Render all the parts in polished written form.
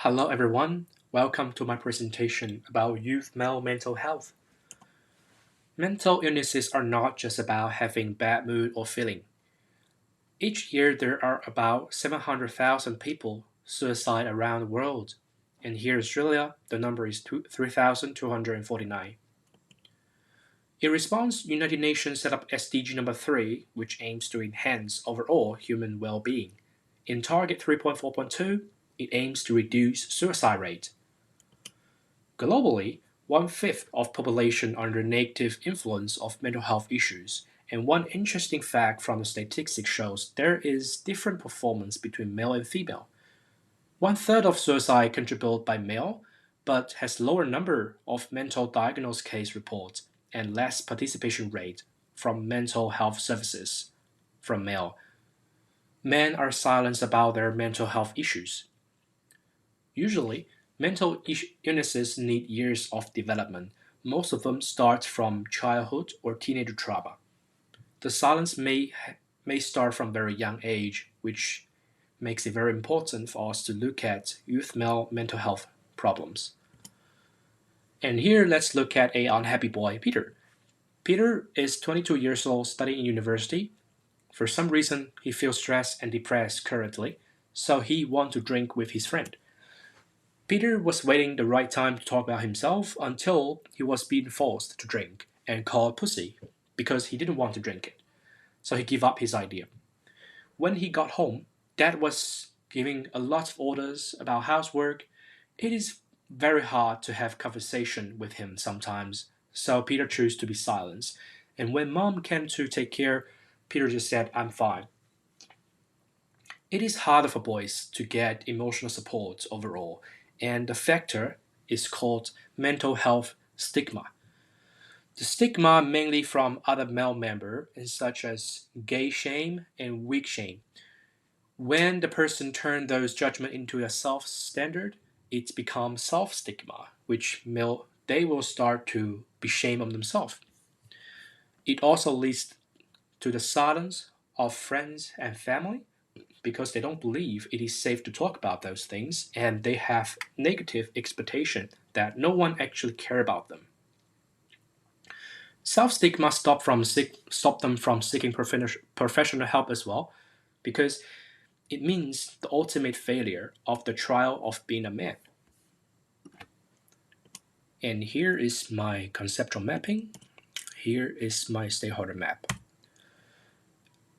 Hello everyone, welcome to my presentation about youth male mental health. Mental illnesses are not just about having bad mood or feeling. Each year there are about 700,000 people suicide around the world, and here in Australia the number is 3,249. In response, United Nations set up SDG number 3, which aims to enhance overall human well-being. In Target 3.4.2, it aims to reduce suicide rate. Globally, one-fifth of population are under negative influence of mental health issues, and one interesting fact from the statistics shows there is different performance between male and female. One-third of suicide contributed by male, but has lower number of mental diagnosed case reports and less participation rate from mental health services from male. Men are silenced about their mental health issues. Usually, mental illnesses need years of development. Most of them start from childhood or teenage trauma. The silence may start from very young age, which makes it very important for us to look at youth male mental health problems. And here let's look at a unhappy boy, Peter. Peter is 22 years old, studying in university. For some reason, he feels stressed and depressed currently, so he wants to drink with his friend. Peter was waiting the right time to talk about himself until he was being forced to drink and called pussy because he didn't want to drink it. So he gave up his idea. When he got home, Dad was giving a lot of orders about housework. It is very hard to have conversation with him sometimes, so Peter chose to be silent. And when Mom came to take care, Peter just said, "I'm fine." It is harder for boys to get emotional support overall, and the factor is called mental health stigma. The stigma mainly from other male members, such as gay shame and weak shame. When the person turns those judgments into a self-standard, it becomes self-stigma, which they will start to be shame of themselves. It also leads to the silence of friends and family because they don't believe it is safe to talk about those things and they have negative expectation that no one actually care about them. Self-stigma stop them from seeking professional help as well because it means the ultimate failure of the trial of being a man. And here is my conceptual mapping. Here is my stakeholder map.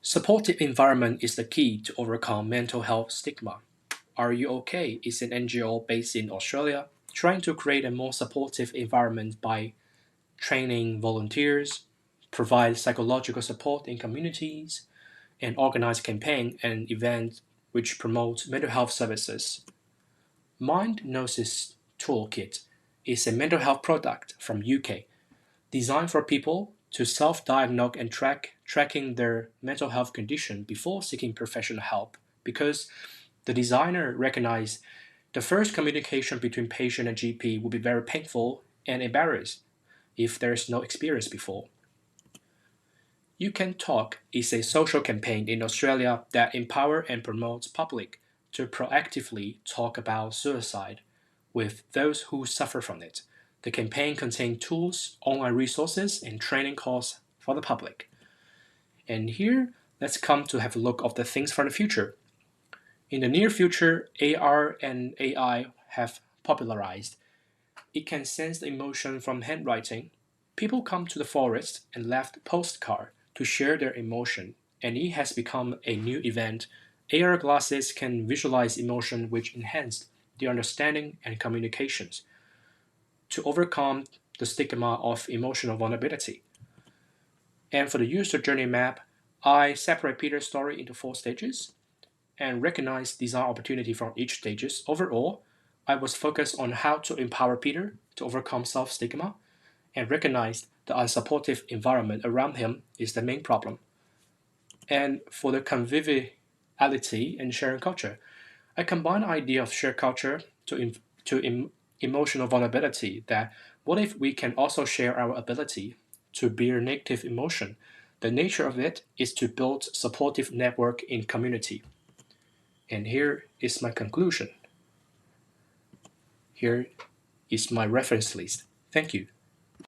Supportive environment is the key to overcome mental health stigma. Are You OK is an NGO based in Australia trying to create a more supportive environment by training volunteers, provide psychological support in communities, and organize campaign and events which promote mental health services. Mind Gnosis Toolkit is a mental health product from UK designed for people to self-diagnose and tracking their mental health condition before seeking professional help because the designer recognized the first communication between patient and GP will be very painful and embarrassed if there is no experience before. You Can Talk is a social campaign in Australia that empowers and promotes public to proactively talk about suicide with those who suffer from it. The campaign contains tools, online resources, and training courses for the public. And here, let's come to have a look of the things for the future. In the near future, AR and AI have popularized. It can sense the emotion from handwriting. People come to the forest and left postcard to share their emotion, and it has become a new event. AR glasses can visualize emotion which enhance the understanding and communications to overcome the stigma of emotional vulnerability. And for the user journey map, I separate Peter's story into 4 stages and recognize design opportunity from each stages. Overall, I was focused on how to empower Peter to overcome self-stigma and recognize the unsupportive environment around him is the main problem. And for the conviviality and sharing culture, I combine the idea of shared culture to emotional vulnerability that what if we can also share our ability to bear negative emotion? The nature of it is to build supportive network in community. And here is my conclusion. Here is my reference list. Thank you.